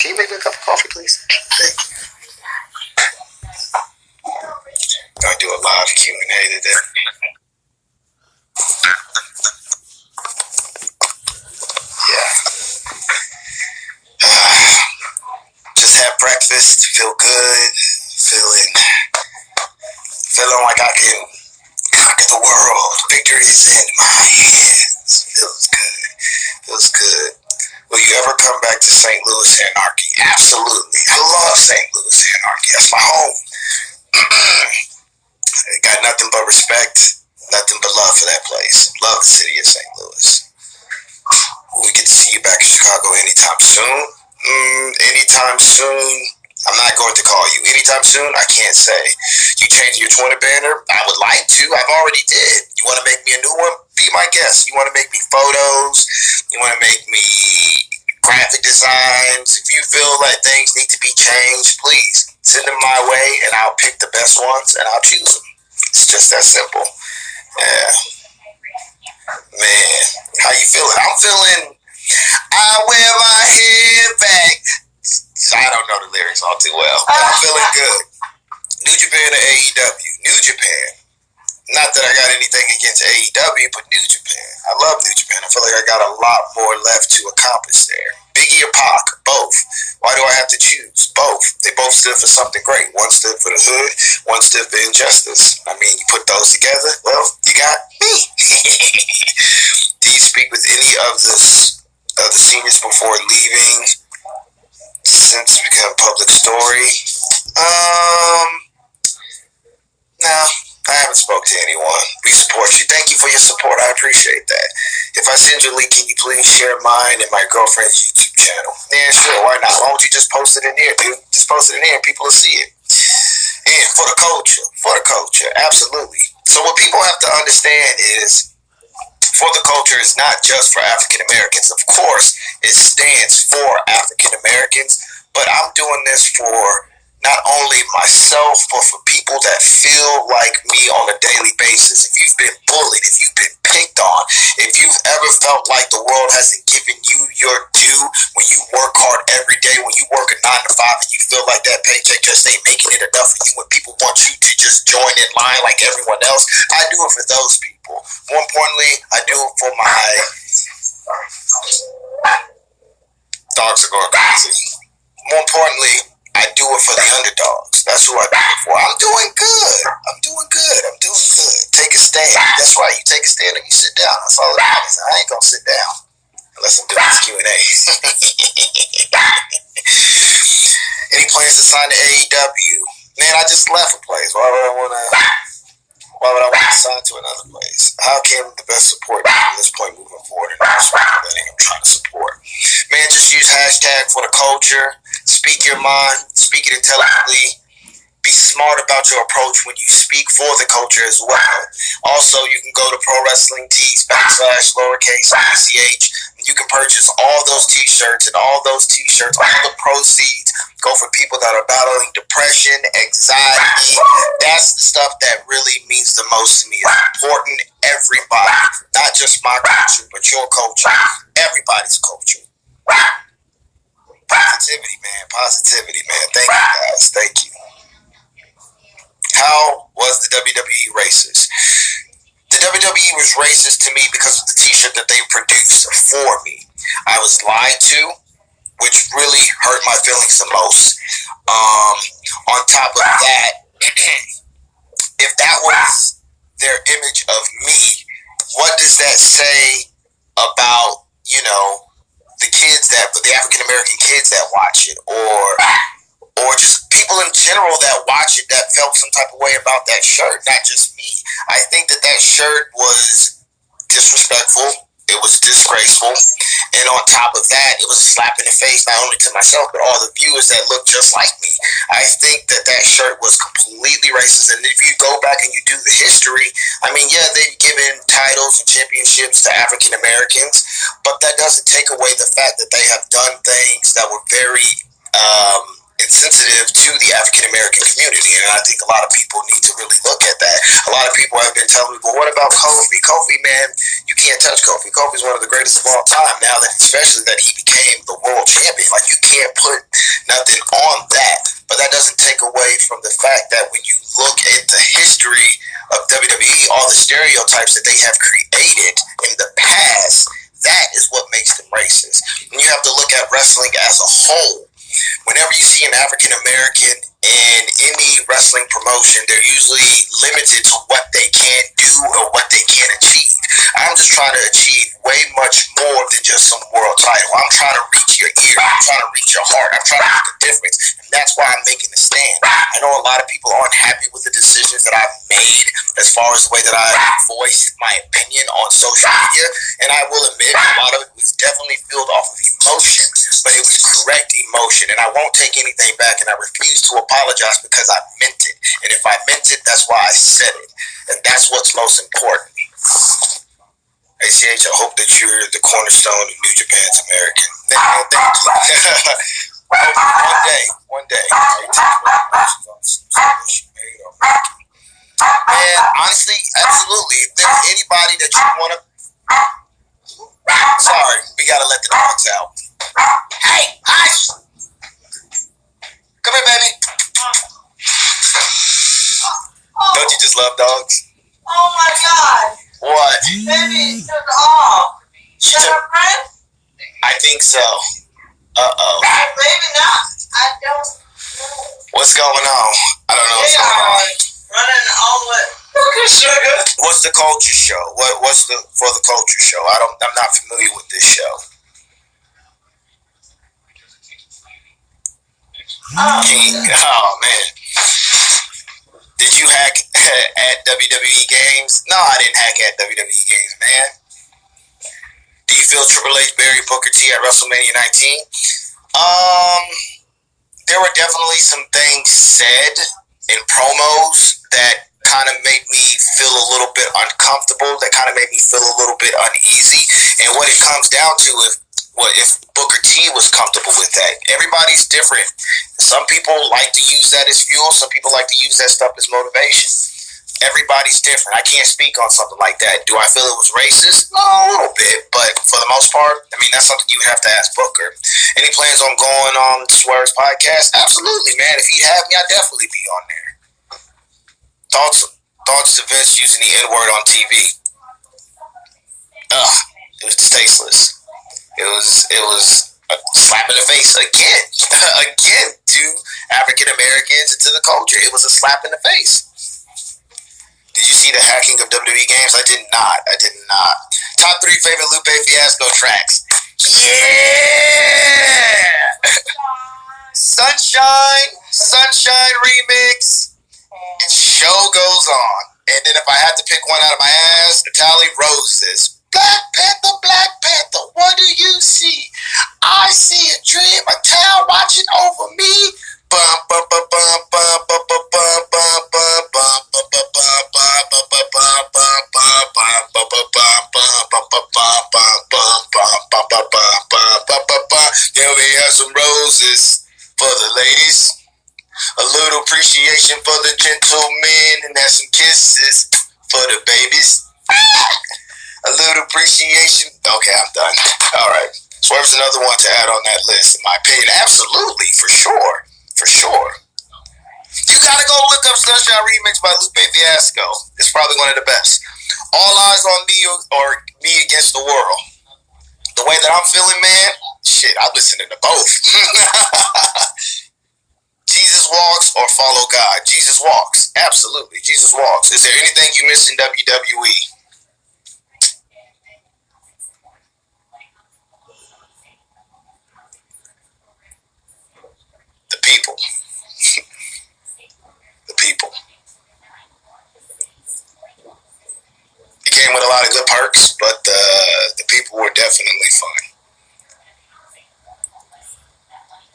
Can you make me a cup of coffee, please? Thank you. Gonna do a live Q&A today. Yeah. Just had breakfast, feel good, feeling like I can conquer the world. Victory is in my hands. Feels good. Will you ever come back to St. Louis Anarchy? Absolutely. I love St. Louis Anarchy. That's my home. I got nothing but respect, nothing but love for that place. Love the city of St. Louis. Will we get to see you back in Chicago anytime soon? Anytime soon. I'm not going to call you. Anytime soon, I can't say. You changing your Twitter banner? I would like to. I've already did. You want to make me a new one? Be my guest. You want to make me photos? You want to make me graphic designs? If you feel like things need to be changed, please send them my way, and I'll pick the best ones, and I'll choose them. It's just that simple. Yeah. Man, how you feeling? I'm feeling, I wear my hair back. I don't know the lyrics all too well, but I'm feeling good. New Japan to AEW. New Japan. Not that I got anything against AEW, but New Japan. I love New Japan. I feel like I got a lot more left to accomplish there. Biggie or Pac, both. Why do I have to choose? Both. They both stood for something great. One stood for the hood, one stood for injustice. I mean, you put those together, well, you got me. Do you speak with any of the seniors before leaving? Since it's become a public story? No, I haven't spoke to anyone. We support you. Thank you for your support. I appreciate that. If I send you a link, can you please share mine and my girlfriend's YouTube channel? Yeah, sure. Why not? Why don't you just post it in here, dude? Just post it in here and people will see it. And for the culture, absolutely. So what people have to understand is, for the culture is not just for African Americans. Of course, it stands for African Americans, but I'm doing this for not only myself, but for people that feel like me on a daily basis. If you've been bullied, if you've been picked on, if you've ever felt like the world hasn't given you your due when you work hard every day, when you work a 9 to 5 and you feel like that paycheck just ain't making it enough for you, when people want you to just join in line like everyone else, I do it for those people. More importantly, I do it for my dogs are going crazy. More importantly, I do it for the underdogs. That's who I do it for. I'm doing good. Take a stand. That's right. You take a stand and you sit down. That's all that matters. I ain't gonna sit down unless I'm doing this Q&A. Any plans to sign to AEW? Man, I just left a place. Why would I want to sign to another place? How can the best support me from this point moving forward in the anything I'm trying to support? Man, just use hashtag for the culture. Speak your mind. Speak it intelligently. Be smart about your approach when you speak for the culture as well. Also, you can go to Pro Wrestling Tees /lowercase/ECH. You can purchase all those t-shirts, and all those t-shirts, all the proceeds go for people that are battling depression, anxiety. That's the stuff that really means the most to me. It's important, everybody, not just my culture, but your culture, everybody's culture. Positivity, man. Thank you, guys. Thank you. How was the WWE racist? The WWE was racist to me because of the t-shirt that they produced for me. I was lied to, which really hurt my feelings the most. On top of that, if that was their image of me, what does that say about, the kids the African American kids that watch it, or just people in general that watch it that felt some type of way about that shirt, not just me. I think that shirt was disrespectful. It was disgraceful. And on top of that, it was a slap in the face, not only to myself, but all the viewers that look just like me. I think that shirt was completely racist. And if you go back and you do the history, they've given titles and championships to African Americans, but that doesn't take away the fact that they have done things that were very insensitive to the African American community, and I think a lot of people need to really look at that. A lot of people have been telling me, "Well, what about Kofi? Kofi, man, you can't touch Kofi. Kofi's one of the greatest of all time. Now that, especially that he became the world champion, like you can't put nothing on that." But that doesn't take away from the fact that when you look at the history of WWE, all the stereotypes that they have created in the past, that is what makes them racist. And you have to look at wrestling as a whole. Whenever you see an African American in any wrestling promotion, they're usually limited to what they can do or what they can achieve. I'm just trying to achieve way much more than just some world title. I'm trying to reach your ear. I'm trying to reach your heart. I'm trying to make a difference. And that's why I'm making a stand. I know a lot of people aren't happy with the decisions that I've made as far as the way that I voiced my opinion on social media. And I will admit, a lot of it was definitely filled off of emotion, but it was correct emotion. And I won't take anything back, and I refuse to apologize because I meant it. And if I meant it, that's why I said it. And that's what's most important. ACH, I hope that you're the cornerstone of New Japan's American. Thank you. One day. Man, honestly, absolutely. If there's anybody that you want to... Sorry, we got to let the dogs out. Hey, hush! Come here, baby. Don't you just love dogs? Oh my God. What? Baby took off. Is that her friend? I think so. Uh-oh. Maybe not. I don't know. What's going on? I don't know what's They going on. are running all the sugar. What's the culture show? What's the for the culture show? I'm not familiar with this show. Oh man. Did you hack at WWE Games? No, I didn't hack at WWE Games, man. Do you feel Triple H buried Booker T at WrestleMania 19? There were definitely some things said in promos that kind of made me feel a little bit uncomfortable, that kind of made me feel a little bit uneasy. And what it comes down to is, if Booker T was comfortable with that. Everybody's different. Some people like to use that as fuel. Some people like to use that stuff as motivation. Everybody's different. I can't speak on something like that. Do I feel it was racist? No, a little bit. But for the most part, I mean, that's something you would have to ask Booker. Any plans on going on Swerve's podcast? Absolutely, man. If he'd have me, I'd definitely be on there. Thoughts to Vince using the N-word on TV? It was tasteless. It was a slap in the face again to African Americans and to the culture. It was a slap in the face. Did you see the hacking of WWE Games? I did not. Top 3 favorite Lupe Fiasco tracks. Yeah! Sunshine remix. And show goes on. And then if I had to pick one out of my ass, Natalie Roses. Black Panther, what do you see? I see a dream, a town watching over me. Then we have some roses for the ladies. A little appreciation for the gentlemen, and that's some kisses for the babies. A little appreciation. Okay, I'm done. All right. Swerve's another one to add on that list, in my opinion. Absolutely, for sure. You gotta go look up Sunshine Remix by Lupe Fiasco. It's probably one of the best. All Eyes on Me or Me Against the World. The way that I'm feeling, man, shit, I'm listening to both. Jesus Walks or Follow God? Jesus Walks. Absolutely. Jesus Walks. Is there anything you miss in WWE? The people. The people. It came with a lot of good perks, but the people were definitely fun.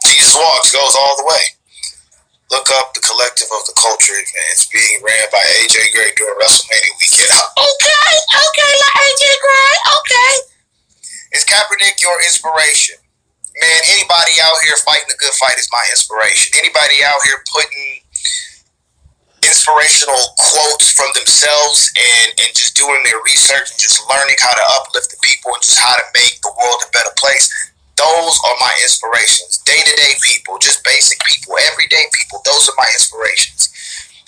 Jesus Walks goes all the way. Look up the collective of the culture events being ran by AJ Gray during WrestleMania weekend. Okay, like AJ Gray, okay. Is Kaepernick your inspiration? man, anybody out here fighting a good fight is my inspiration. Anybody out here putting inspirational quotes from themselves and just doing their research and just learning how to uplift the people and just how to make the world a better place. Those are my inspirations. Day-to-day people, just basic people, everyday people. Those are my inspirations.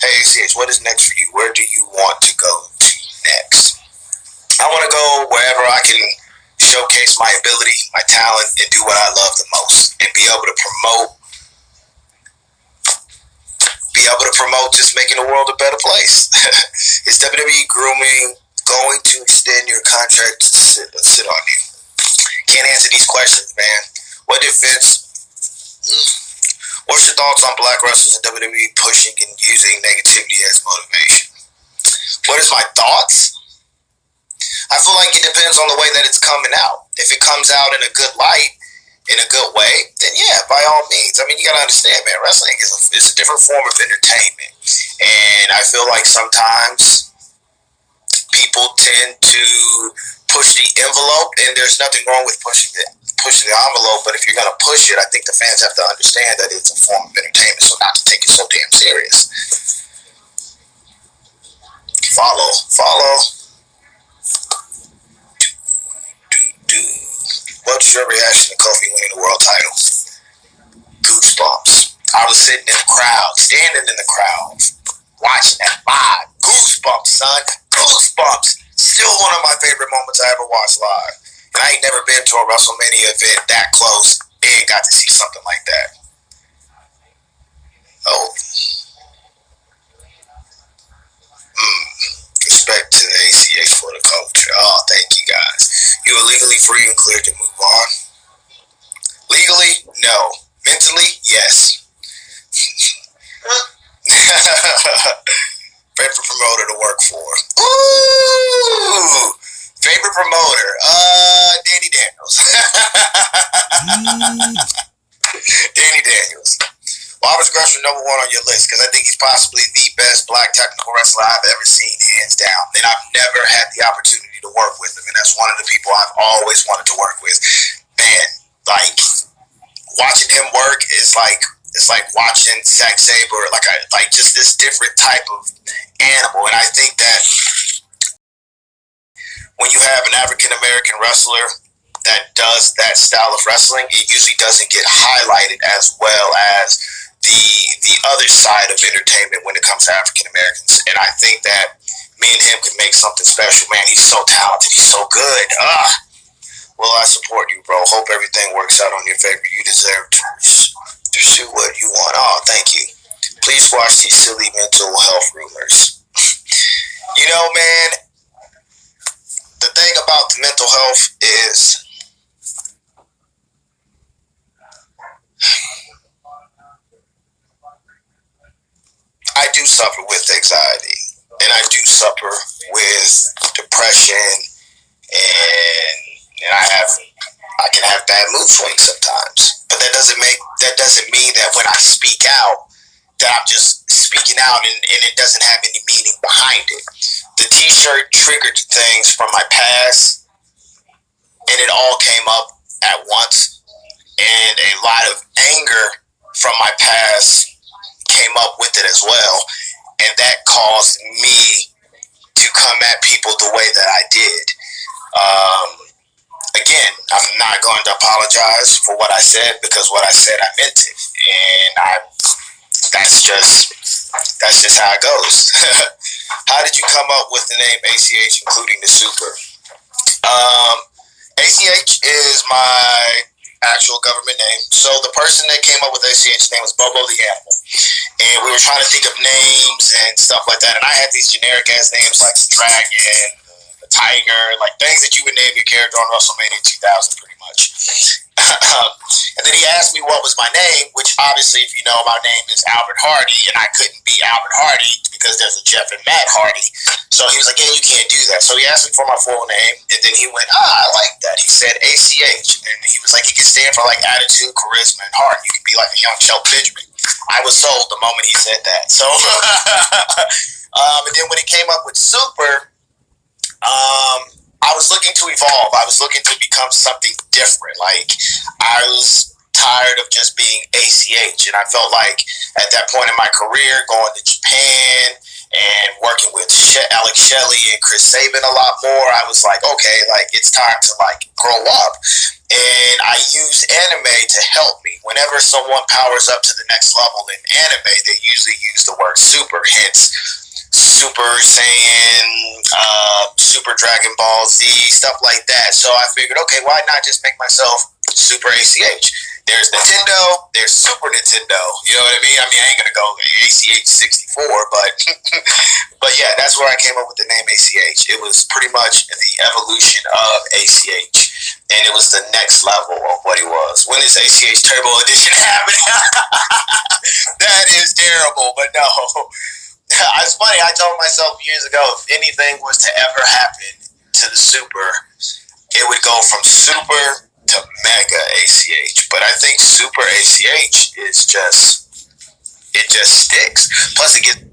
Hey, ACH, what is next for you? Where do you want to go to next? I want to go wherever I can showcase my ability, my talent, and do what I love the most, and be able to promote just making the world a better place. Is WWE grooming going to extend your contract to sit on you? Can't answer these questions, man. What did Vince? What's your thoughts on black wrestlers in WWE pushing and using negativity as motivation? What is my thoughts? I feel like it depends on the way that it's coming out. If it comes out in a good light, in a good way, then yeah, by all means. I mean, you gotta understand, man, wrestling is a different form of entertainment. And I feel like sometimes people tend to push the envelope, and there's nothing wrong with pushing the envelope, but if you're gonna push it, I think the fans have to understand that it's a form of entertainment, so not to take it so damn serious. Follow. What's your reaction to Kofi winning the world title? Goosebumps. I was sitting in the crowd, standing in the crowd, watching that live. Goosebumps, son. Goosebumps. Still one of my favorite moments I ever watched live. And I ain't never been to a WrestleMania event that close and got to see something like that. Oh. Respect to the ACH for the culture. Oh, thank you guys. You are legally free and clear to move on. Legally, no. Mentally, yes. Favorite promoter to work for? Ooh! Favorite promoter? Danny Daniels. Danny Daniels. Why was Gresham number one on your list? Because I think he's possibly the best black technical wrestler I've ever seen, hands down. And I've never had the opportunity to work with him. And that's one of the people I've always wanted to work with. Man, like, watching him work is like, it's like watching Zack Sabre, like just this different type of animal. And I think that when you have an African-American wrestler that does that style of wrestling, it usually doesn't get highlighted as well as the other side of entertainment when it comes to African Americans. And I think that me and him could make something special. Man, he's so talented. He's so good. Well, I support you, bro. Hope everything works out on your favor. You deserve to pursue what you want. Oh, thank you. Please squash these silly mental health rumors. You know, man, the thing about the mental health is I do suffer with anxiety, and I do suffer with depression, and I can have bad mood swings sometimes. But that doesn't mean that when I speak out that I'm just speaking out and it doesn't have any meaning behind it. The t-shirt triggered things from my past, and it all came up at once, and a lot of anger from my past came up with it as well, and that caused me to come at people the way that I did. Again, I'm not going to apologize for what I said, because what I said, I meant it, and that's just how it goes. How did you come up with the name ACH, including the super? ACH is my actual government name. So the person that came up with ACH's name was Bobo the Animal. And we were trying to think of names and stuff like that. And I had these generic ass names like the Dragon, the Tiger, like things that you would name your character on WrestleMania 2000 pretty much. And then he asked me what was my name, which obviously, if you know, my name is Albert Hardy, and I couldn't be Albert Hardy because there's a Jeff and Matt Hardy. So he was like, yeah, you can't do that. So he asked me for my full name, and then he went, I like that. He said ACH, and he was like, it can stand for like attitude, charisma, and heart. You can be like a young Shelton Benjamin. I was sold the moment he said that. So, and then when he came up with Super, I was looking to evolve. I was looking to become something different. Like, I was tired of just being ACH, and I felt like at that point in my career, going to Japan and working with Alex Shelley and Chris Sabin a lot more, I was like, okay, like, it's time to like grow up. And I use anime to help me. Whenever someone powers up to the next level in anime, they usually use the word super, hence Super Saiyan, Super Dragon Ball Z, stuff like that. So I figured, okay, why not just make myself Super ACH? There's Nintendo, there's Super Nintendo. You know what I mean? I ainan gonna go ACH 64, but yeah, that's where I came up with the name ACH. It was pretty much the evolution of ACH, and it was the next level of what he was. When this ACH Turbo Edition happened, that is terrible, but no. It's funny, I told myself years ago, if anything was to ever happen to the Super, it would go from Super to Mega ACH. But I think Super ACH is just, it just sticks. Plus, it gets